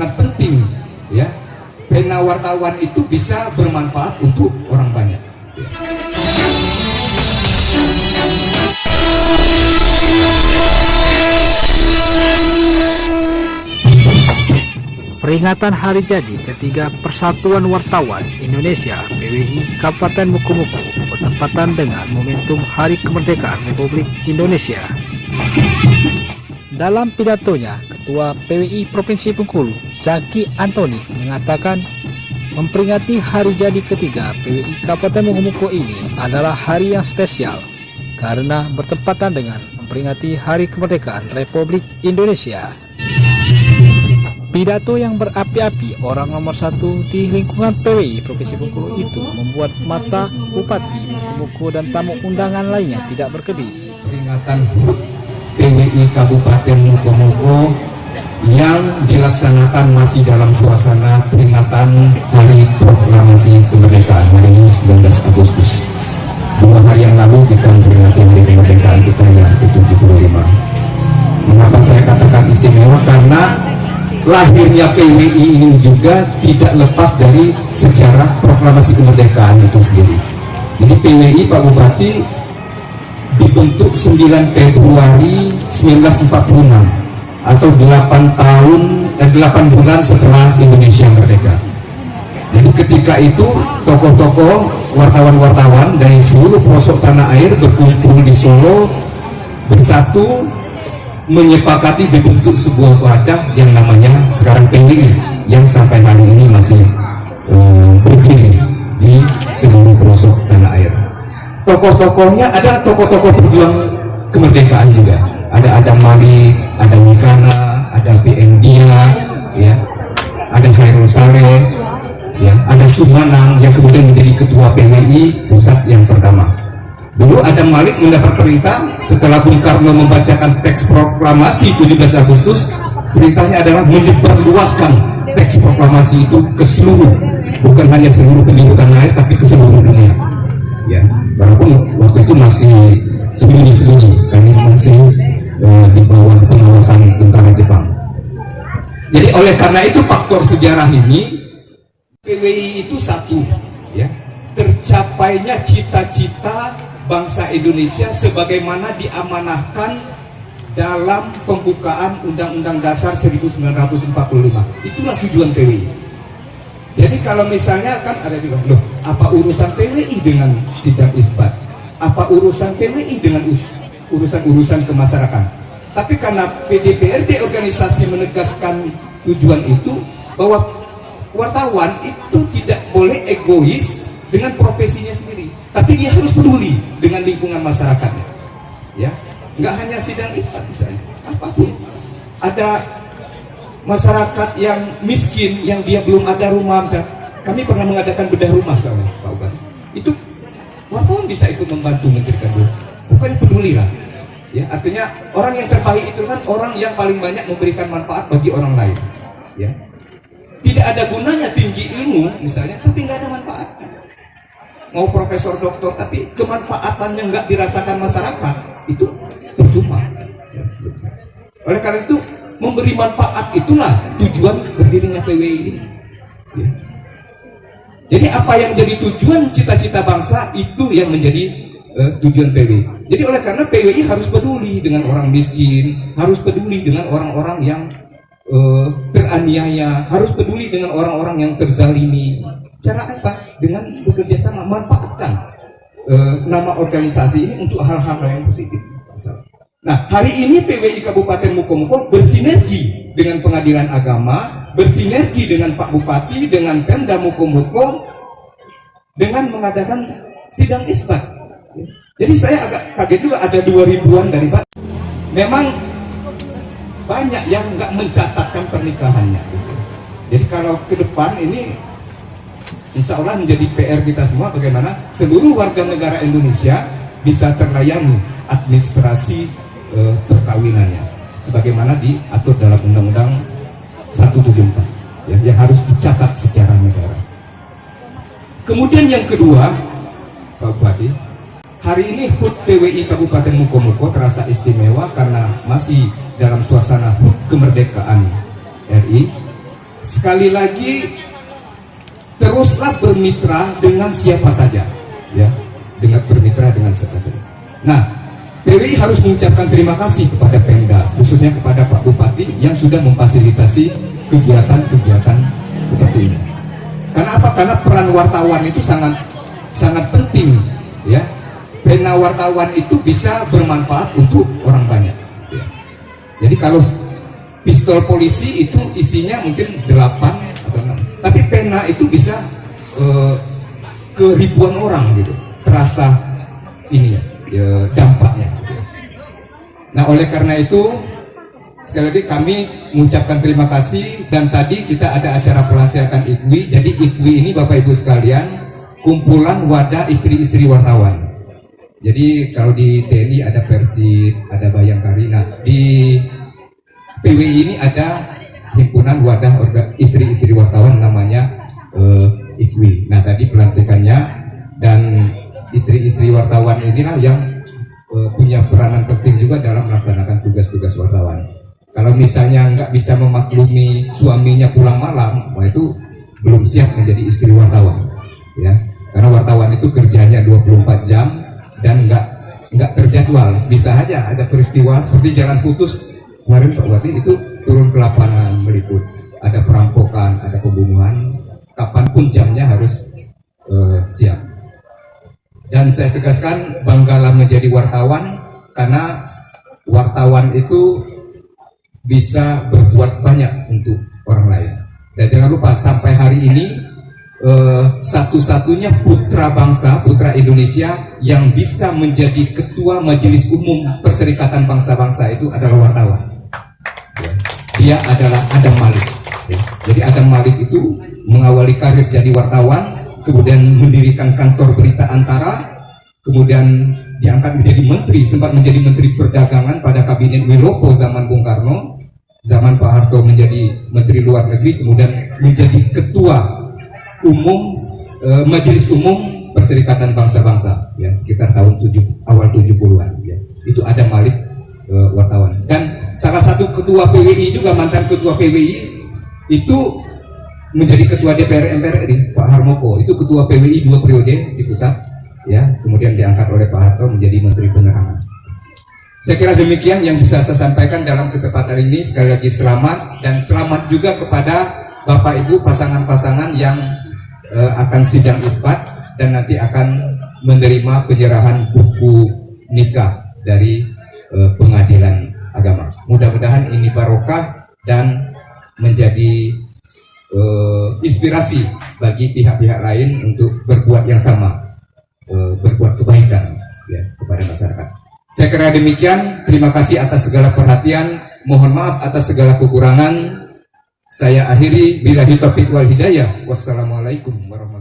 sangat penting ya. Pena wartawan itu bisa bermanfaat untuk orang banyak. Peringatan hari jadi ketiga Persatuan Wartawan Indonesia PWI Kabupaten Mukomuko bertepatan dengan momentum Hari Kemerdekaan Republik Indonesia. Dalam pidatonya, Ketua PWI Provinsi Bengkulu, Zaki Antoni, mengatakan memperingati hari jadi ketiga PWI Kabupaten Mukomuko ini adalah hari yang spesial karena bertepatan dengan memperingati Hari Kemerdekaan Republik Indonesia. Pidato yang berapi-api orang nomor satu di lingkungan PWI Provinsi Bengkulu itu membuat mata Bupati Mukomuko dan tamu undangan lainnya tidak berkedip. Peringatan HUT PWI Kabupaten Mukomuko yang dilaksanakan masih dalam suasana peringatan Hari Proklamasi Kemerdekaan hari ini 19 Agustus. 2 hari yang lalu kita memperingati Hari Kemerdekaan kita yang ke-75. Mengapa saya katakan istimewa? Karena lahirnya PWI ini juga tidak lepas dari sejarah proklamasi kemerdekaan itu sendiri. Jadi PWI Pak Bupati dibentuk 9 Februari 1946 atau 8 bulan setelah Indonesia merdeka. Jadi ketika itu tokoh-tokoh wartawan-wartawan dari seluruh pelosok tanah air berkumpul di Solo bersatu menyepakati dibentuk sebuah wadah yang namanya sekarang PWI yang sampai hari ini masih berdiri di seluruh pelosok tanah air. Tokoh-tokohnya adalah tokoh-tokoh pejuang kemerdekaan juga. Ada Adam Malik, ada Mikana, ada BN Dia, ya, ada Hairul Saleh, ya, ada Sumanang yang kemudian menjadi ketua PWI pusat yang pertama. Dulu Adam Malik mendapat perintah setelah Bung Karno membacakan teks proklamasi 17 Agustus. Perintahnya adalah menyebarluaskan teks proklamasi itu ke seluruh, bukan hanya seluruh penjuru tanah air, tapi ke seluruh dunia. Ya, walaupun waktu itu masih sembunyi-sembunyi, karena masih di bawah pengawasan tentara Jepang. Jadi oleh karena itu faktor sejarah ini PWI itu satu, ya, tercapainya cita-cita bangsa Indonesia sebagaimana diamanahkan dalam pembukaan Undang-Undang Dasar 1945. Itulah tujuan PWI. Jadi kalau misalnya kan ada juga, loh, apa urusan PWI dengan sidang isbat? Apa urusan PWI dengan urusan-urusan kemasyarakatan? Tapi karena PDPRD organisasi menegaskan tujuan itu, bahwa wartawan itu tidak boleh egois dengan profesinya sendiri, tapi dia harus peduli dengan lingkungan masyarakatnya, ya. Nggak hanya sidang isbat misalnya, apapun. Ada masyarakat yang miskin, yang dia belum ada rumah misalnya. Kami pernah mengadakan bedah rumah soalnya Pak Bupati. Itu wartawan bisa ikut membantu memberikan rumah. Pokoknya peduli lah, ya. Artinya orang yang terbaik itu kan orang yang paling banyak memberikan manfaat bagi orang lain, ya. Tidak ada gunanya tinggi ilmu misalnya, tapi nggak ada manfaatnya. Mau profesor doktor tapi kemanfaatannya nggak dirasakan masyarakat, itu percuma. Oleh karena itu memberi manfaat itulah tujuan berdirinya PWI ini, ya. Jadi apa yang jadi tujuan cita-cita bangsa itu yang menjadi tujuan PWI. Jadi oleh karena PWI harus peduli dengan orang miskin, harus peduli dengan orang-orang yang teraniaya, harus peduli dengan orang-orang yang terzalimi. Cara apa? Dengan bekerja sama, manfaatkan nama organisasi ini untuk hal-hal yang positif. Nah, hari ini PWI Kabupaten Mukomuko bersinergi dengan Pengadilan Agama, bersinergi dengan Pak Bupati, dengan Pemda Mukomuko, dengan mengadakan sidang isbat. Jadi saya agak kaget juga, ada 2000-an dari Pak. Memang banyak yang nggak mencatatkan pernikahannya. Jadi kalau ke depan ini insya Allah menjadi PR kita semua, bagaimana seluruh warga negara Indonesia bisa terlayani administrasi perkawinannya sebagaimana diatur dalam Undang-Undang 174, ya, yang harus dicatat secara negara. Kemudian yang kedua, Pak Bupati, hari ini HUT PWI Kabupaten Mukomuko terasa istimewa karena masih dalam suasana HUT kemerdekaan RI. sekali lagi teruslah bermitra dengan siapa saja, ya, dengan bermitra dengan siapa saja. Nah, PWI harus mengucapkan terima kasih kepada Pemda, khususnya kepada Pak Bupati yang sudah memfasilitasi kegiatan-kegiatan seperti ini. Karena apa? Karena peran wartawan itu sangat penting, ya. Pena wartawan itu bisa bermanfaat untuk orang banyak, ya. Jadi kalau pistol polisi itu isinya mungkin 8 atau 6, tapi pena itu bisa ke ribuan orang gitu, terasa ini ya, dampaknya gitu. Nah, oleh karena itu sekali lagi kami mengucapkan terima kasih. Dan tadi kita ada acara pelatihan IKWI. Jadi IKWI ini Bapak Ibu sekalian kumpulan wadah istri-istri wartawan. Jadi kalau di TNI ada Persib, ada Bayangkari. Nah, di PWI ini ada himpunan wadah istri-istri wartawan namanya IKWI. Nah, tadi pelantikannya, dan istri-istri wartawan inilah yang punya peranan penting juga dalam melaksanakan tugas-tugas wartawan. Kalau misalnya nggak bisa memaklumi suaminya pulang malam, wah itu belum siap menjadi istri wartawan, ya. Karena wartawan itu kerjanya 24 jam dan nggak terjadwal. Bisa aja ada peristiwa seperti jalan putus kemarin Pak Wati itu turun ke lapangan meliput, ada perampokan, ada pembunuhan, kapanpun jamnya harus siap. Dan saya tegaskan, banggalah menjadi wartawan, karena wartawan itu bisa berbuat banyak untuk orang lain. Dan jangan lupa sampai hari ini satu-satunya putra bangsa, putra Indonesia yang bisa menjadi ketua Majelis Umum Perserikatan Bangsa-Bangsa itu adalah wartawan. Dia adalah Adam Malik. Jadi Adam Malik itu mengawali karir jadi wartawan, kemudian mendirikan kantor berita Antara, kemudian diangkat menjadi menteri, sempat menjadi menteri perdagangan pada kabinet Wilopo zaman Bung Karno, zaman Pak Harto menjadi menteri luar negeri, kemudian menjadi ketua umum Majelis Umum Perserikatan Bangsa-Bangsa, ya, sekitar tahun awal 70-an, ya. Itu ada Malik, wartawan. Dan salah satu ketua PWI juga, mantan ketua PWI itu menjadi ketua DPR MPR RI, Pak Harmoko. Itu ketua PWI 2 periode di pusat, ya, kemudian diangkat oleh Pak Harto menjadi Menteri Penerangan. Saya kira demikian yang bisa saya sampaikan dalam kesempatan ini. Sekali lagi selamat, dan selamat juga kepada Bapak Ibu pasangan-pasangan yang akan sidang isbat dan nanti akan menerima penyerahan buku nikah dari pengadilan agama. Mudah-mudahan ini barokah dan menjadi inspirasi bagi pihak-pihak lain untuk berbuat yang sama, berbuat kebaikan, ya, kepada masyarakat. Saya kira demikian. Terima kasih atas segala perhatian. Mohon maaf atas segala kekurangan. Saya akhiri, billahi taufiq wal hidayah. Wassalamualaikum warahmatullahi wabarakatuh.